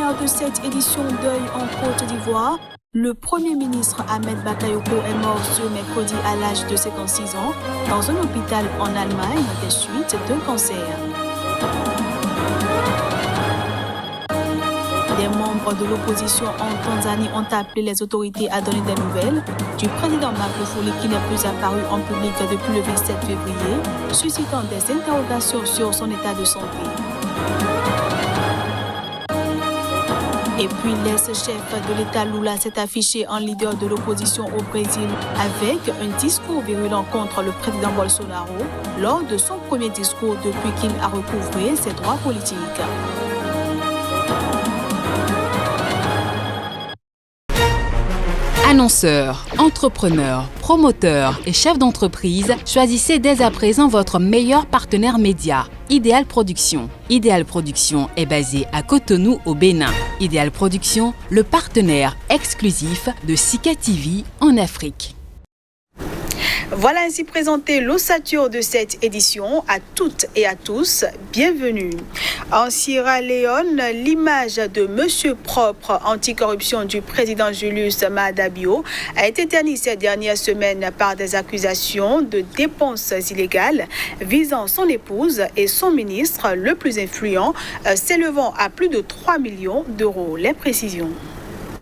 sommaire de cette édition d'Œil en Côte d'Ivoire, le Premier ministre Ahmed Bakayoko est mort ce mercredi à l'âge de 56 ans dans un hôpital en Allemagne des suites d'un cancer. Des membres de l'opposition en Tanzanie ont appelé les autorités à donner des nouvelles du président Magufuli qui n'est plus apparu en public depuis le 27 février, suscitant des interrogations sur son état de santé. Et puis l'ex-chef de l'État Lula s'est affiché en leader de l'opposition au Brésil avec un discours virulent contre le président Bolsonaro lors de son premier discours depuis qu'il a recouvré ses droits politiques. Annonceurs, entrepreneurs, promoteurs et chefs d'entreprise, choisissez dès à présent votre meilleur partenaire média, Idéal Production. Idéal Production est basé à Cotonou au Bénin. Idéal Production, le partenaire exclusif de Sika TV en Afrique. Voilà ainsi présenté l'ossature de cette édition. À toutes et à tous, bienvenue. En Sierra Leone, l'image de Monsieur Propre anticorruption du président Julius Maada Bio a été ternie ces dernières semaines par des accusations de dépenses illégales visant son épouse et son ministre le plus influent, s'élevant à plus de 3 millions d'euros. Les précisions.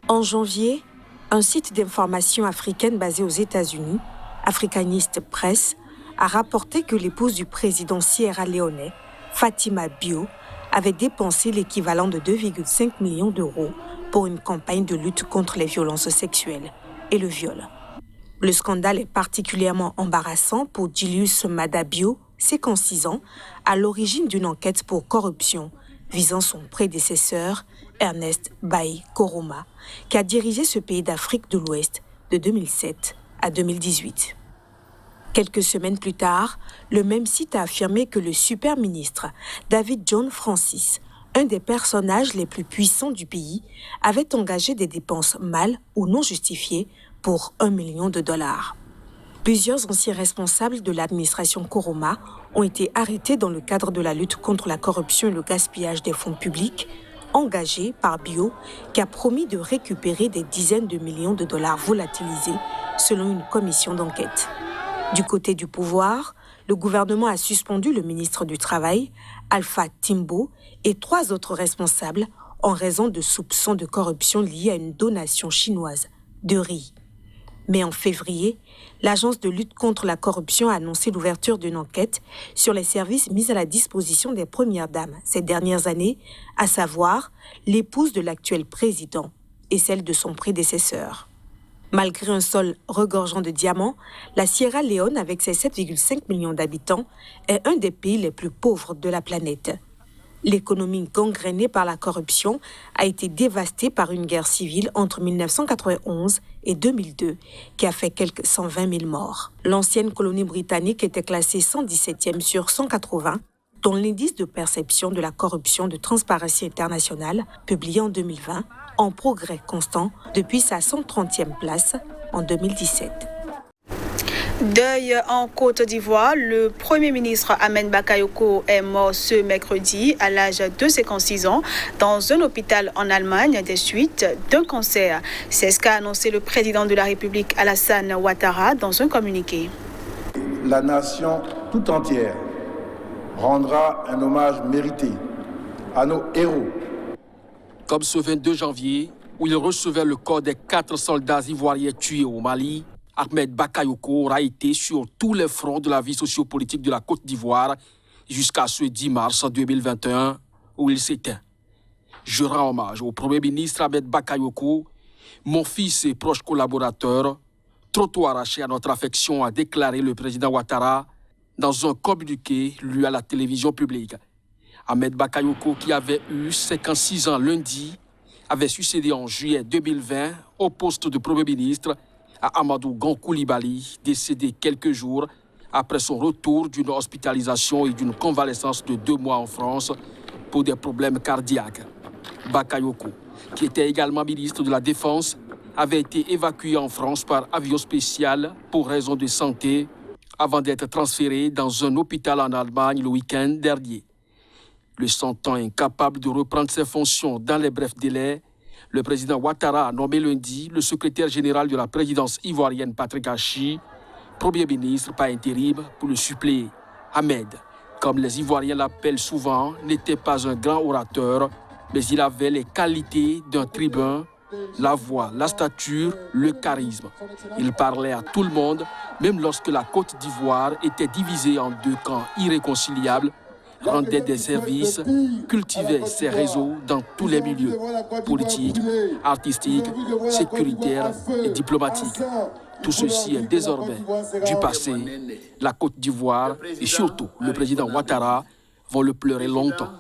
En janvier, un site d'information africaine basé aux États-Unis, Africanist Press, a rapporté que l'épouse du président sierra-léonais, Fatima Bio, avait dépensé l'équivalent de 2,5 millions d'euros pour une campagne de lutte contre les violences sexuelles et le viol. Le scandale est particulièrement embarrassant pour Julius Maada Bio, 56 ans, à l'origine d'une enquête pour corruption visant son prédécesseur, Ernest Bai Koroma, qui a dirigé ce pays d'Afrique de l'Ouest de 2007 à 2018. Quelques semaines plus tard, le même site a affirmé que le super ministre David John Francis, un des personnages les plus puissants du pays, avait engagé des dépenses mal ou non justifiées pour $1 million. Plusieurs anciens responsables de l'administration Koroma ont été arrêtés dans le cadre de la lutte contre la corruption et le gaspillage des fonds publics, engagés par Bio, qui a promis de récupérer des dizaines de millions de dollars volatilisés selon une commission d'enquête. Du côté du pouvoir, le gouvernement a suspendu le ministre du Travail, Alpha Timbo, et 3 autres responsables en raison de soupçons de corruption liés à une donation chinoise de riz. Mais en février, l'Agence de lutte contre la corruption a annoncé l'ouverture d'une enquête sur les services mis à la disposition des premières dames ces dernières années, à savoir l'épouse de l'actuel président et celle de son prédécesseur. Malgré un sol regorgeant de diamants, la Sierra Leone, avec ses 7,5 millions d'habitants, est un des pays les plus pauvres de la planète. L'économie gangrénée par la corruption a été dévastée par une guerre civile entre 1991 et 2002 qui a fait quelques 120 000 morts. L'ancienne colonie britannique était classée 117e sur 180, dont l'indice de perception de la corruption de Transparency International, publié en 2020, en progrès constant depuis sa 130e place en 2017. Deuil en Côte d'Ivoire, le Premier ministre Ahmed Bakayoko est mort ce mercredi à l'âge de 56 ans dans un hôpital en Allemagne des suites d'un cancer. C'est ce qu'a annoncé le président de la République Alassane Ouattara dans un communiqué. La nation tout entière rendra un hommage mérité à nos héros. Comme ce 22 janvier, où il recevait le corps des 4 soldats ivoiriens tués au Mali, Ahmed Bakayoko aura été sur tous les fronts de la vie sociopolitique de la Côte d'Ivoire jusqu'à ce 10 mars 2021 où il s'éteint. Je rends hommage au Premier ministre Ahmed Bakayoko, mon fils et proche collaborateur, trop tôt arraché à notre affection, a déclaré le président Ouattara dans un communiqué lu à la télévision publique. Ahmed Bakayoko, qui avait eu 56 ans lundi, avait succédé en juillet 2020 au poste de Premier ministre à Amadou Gon Coulibaly, décédé quelques jours après son retour d'une hospitalisation et d'une convalescence de 2 mois en France pour des problèmes cardiaques. Bakayoko, qui était également ministre de la Défense, avait été évacué en France par avion spécial pour raison de santé avant d'être transféré dans un hôpital en Allemagne le week-end dernier. Le sentant incapable de reprendre ses fonctions dans les brefs délais, le président Ouattara a nommé lundi le secrétaire général de la présidence ivoirienne Patrick Hachi, premier ministre par intérim pour le suppléer. Ahmed, comme les Ivoiriens l'appellent souvent, n'était pas un grand orateur, mais il avait les qualités d'un tribun, la voix, la stature, le charisme. Il parlait à tout le monde, même lorsque la Côte d'Ivoire était divisée en deux camps irréconciliables, rendait des services, cultivait ses réseaux dans tous les milieux, politiques, artistiques, sécuritaires et diplomatiques. Tout ceci est désormais du passé. La Côte d'Ivoire et surtout le président Ouattara vont le pleurer longtemps.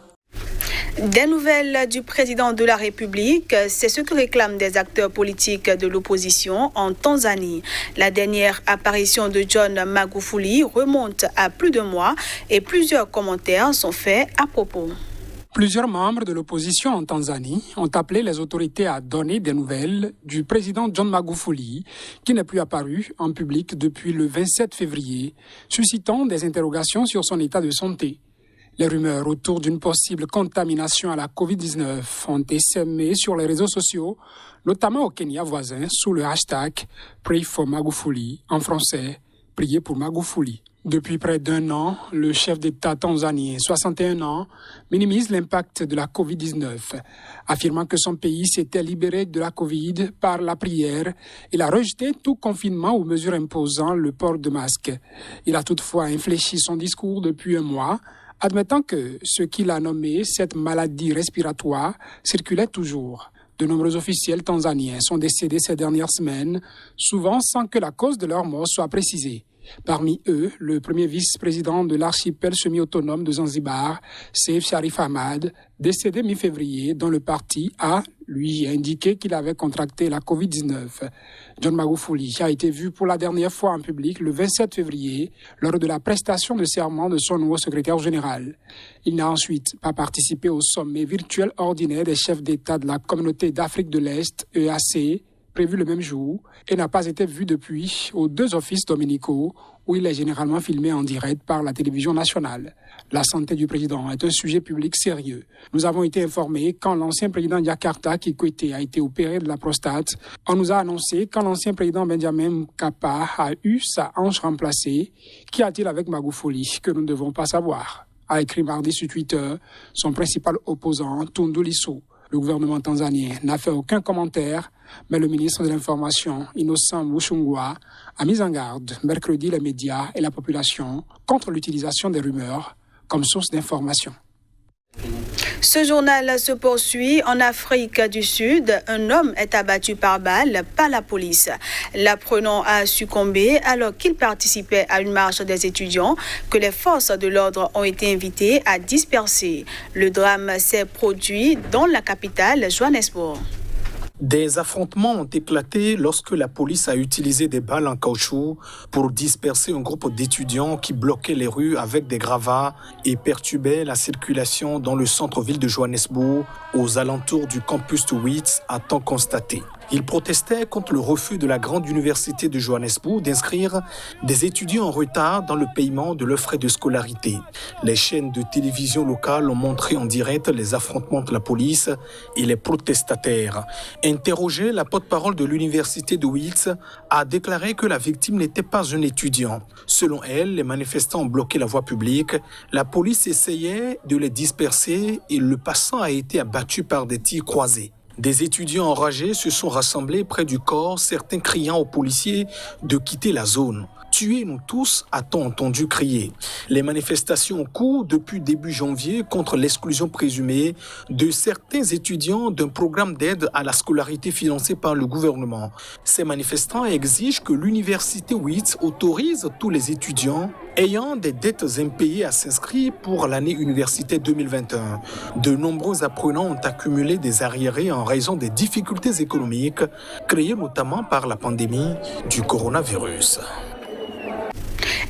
Des nouvelles du président de la République, c'est ce que réclament des acteurs politiques de l'opposition en Tanzanie. La dernière apparition de John Magufuli remonte à plus d'un mois et plusieurs commentaires sont faits à propos. Plusieurs membres de l'opposition en Tanzanie ont appelé les autorités à donner des nouvelles du président John Magufuli, qui n'est plus apparu en public depuis le 27 février, suscitant des interrogations sur son état de santé. Les rumeurs autour d'une possible contamination à la Covid-19 ont essaimé sur les réseaux sociaux, notamment au Kenya voisin, sous le hashtag Pray for Magufuli, en français, priez pour Magufuli. Depuis près d'un an, le chef d'État tanzanien, 61 ans, minimise l'impact de la Covid-19, affirmant que son pays s'était libéré de la Covid par la prière. Il a rejeté tout confinement ou mesures imposant le port de masque. Il a toutefois infléchi son discours depuis un mois, admettant que ce qu'il a nommé cette maladie respiratoire circulait toujours. De nombreux officiels tanzaniens sont décédés ces dernières semaines, souvent sans que la cause de leur mort soit précisée. Parmi eux, le premier vice-président de l'archipel semi-autonome de Zanzibar, Seif Sharif Ahmad, décédé mi-février, dont le parti a, lui, indiqué qu'il avait contracté la Covid-19. John Magufuli a été vu pour la dernière fois en public le 27 février, lors de la prestation de serment de son nouveau secrétaire général. Il n'a ensuite pas participé au sommet virtuel ordinaire des chefs d'État de la Communauté d'Afrique de l'Est, EAC, prévu le même jour, et n'a pas été vu depuis aux 2 offices dominicaux où il est généralement filmé en direct par la télévision nationale. La santé du président est un sujet public sérieux. Nous avons été informés quand l'ancien président Jakarta, Kikwete, a été opéré de la prostate. On nous a annoncé quand l'ancien président Benjamin Mkapa a eu sa hanche remplacée. Qu'y a-t-il avec Magufuli que nous ne devons pas savoir, a écrit mardi sur Twitter son principal opposant, Tundu Lissu. Le gouvernement tanzanien n'a fait aucun commentaire, mais le ministre de l'Information, Innocent Mushungwa, a mis en garde mercredi les médias et la population contre l'utilisation des rumeurs comme source d'information. Ce journal se poursuit. En Afrique du Sud, un homme est abattu par balle par la police. L'apprenant a succombé alors qu'il participait à une marche des étudiants que les forces de l'ordre ont été invitées à disperser. Le drame s'est produit dans la capitale, Johannesburg. Des affrontements ont éclaté lorsque la police a utilisé des balles en caoutchouc pour disperser un groupe d'étudiants qui bloquaient les rues avec des gravats et perturbaient la circulation dans le centre-ville de Johannesburg, aux alentours du campus de Wits, a-t-on constaté. Ils protestaient contre le refus de la grande université de Johannesburg d'inscrire des étudiants en retard dans le paiement de leurs frais de scolarité. Les chaînes de télévision locales ont montré en direct les affrontements de la police et les protestataires. Interrogée, la porte-parole de l'université de Wits a déclaré que la victime n'était pas un étudiant. Selon elle, les manifestants ont bloqué la voie publique. La police essayait de les disperser et le passant a été abattu par des tirs croisés. Des étudiants enragés se sont rassemblés près du corps, certains criant aux policiers de quitter la zone. « Tuez-nous tous », a-t-on entendu crier. Les manifestations ont cours depuis début janvier contre l'exclusion présumée de certains étudiants d'un programme d'aide à la scolarité financé par le gouvernement. Ces manifestants exigent que l'université Wits autorise tous les étudiants ayant des dettes impayées à s'inscrire pour l'année universitaire 2021. De nombreux apprenants ont accumulé des arriérés en raison des difficultés économiques créées notamment par la pandémie du coronavirus.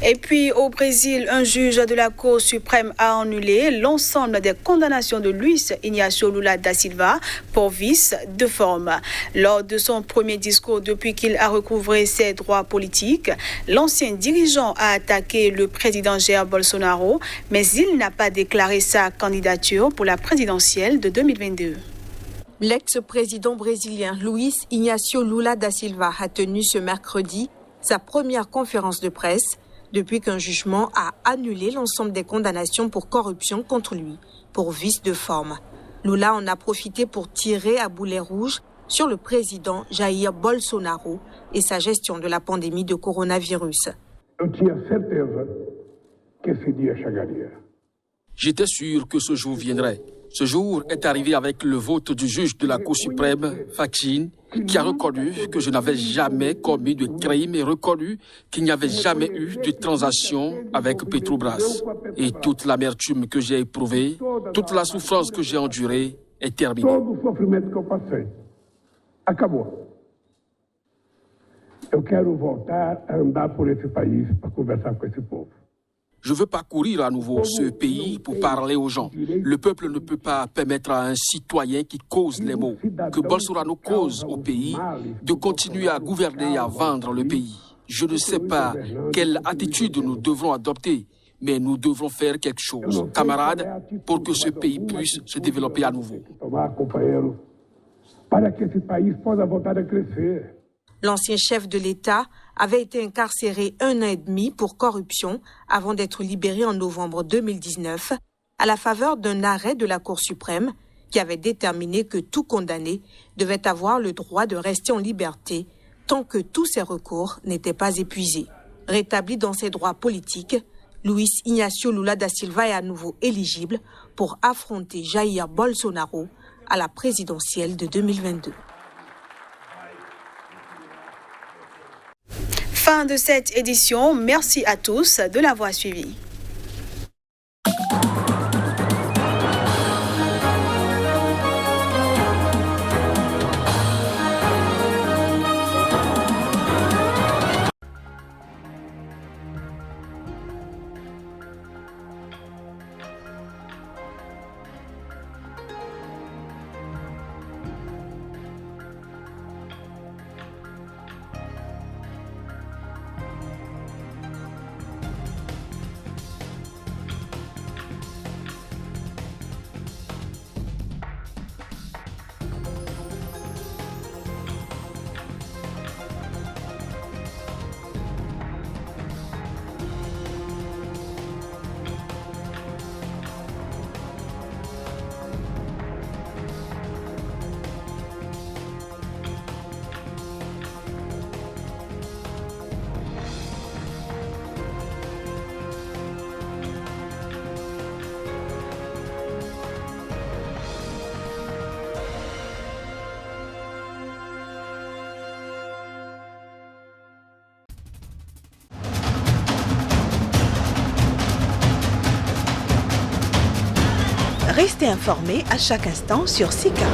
Et puis au Brésil, un juge de la Cour suprême a annulé l'ensemble des condamnations de Luis Ignacio Lula da Silva pour vice de forme. Lors de son premier discours depuis qu'il a recouvré ses droits politiques, l'ancien dirigeant a attaqué le président Jair Bolsonaro, mais il n'a pas déclaré sa candidature pour la présidentielle de 2022. L'ex-président brésilien Luis Ignacio Lula da Silva a tenu ce mercredi sa première conférence de presse depuis qu'un jugement a annulé l'ensemble des condamnations pour corruption contre lui, pour vice de forme. Lula en a profité pour tirer à boulet rouge sur le président Jair Bolsonaro et sa gestion de la pandémie de coronavirus. J'étais sûr que ce jour viendrait. Ce jour est arrivé avec le vote du juge de la Cour suprême, Fachin, qui a reconnu que je n'avais jamais commis de crime et reconnu qu'il n'y avait jamais eu de transaction avec Petrobras. Et toute l'amertume que j'ai éprouvée, toute la souffrance que j'ai endurée est terminée. Je veux parcourir à nouveau ce pays pour parler aux gens. Le peuple ne peut pas permettre à un citoyen qui cause les maux, que Bolsonaro cause au pays, de continuer à gouverner et à vendre le pays. Je ne sais pas quelle attitude nous devrons adopter, mais nous devrons faire quelque chose, camarades, pour que ce pays puisse se développer à nouveau. L'ancien chef de l'État avait été incarcéré 1 an et demi pour corruption avant d'être libéré en novembre 2019 à la faveur d'un arrêt de la Cour suprême qui avait déterminé que tout condamné devait avoir le droit de rester en liberté tant que tous ses recours n'étaient pas épuisés. Rétabli dans ses droits politiques, Luis Ignacio Lula da Silva est à nouveau éligible pour affronter Jair Bolsonaro à la présidentielle de 2022. Fin de cette édition. Merci à tous de l'avoir suivi. Restez informés à chaque instant sur SICA.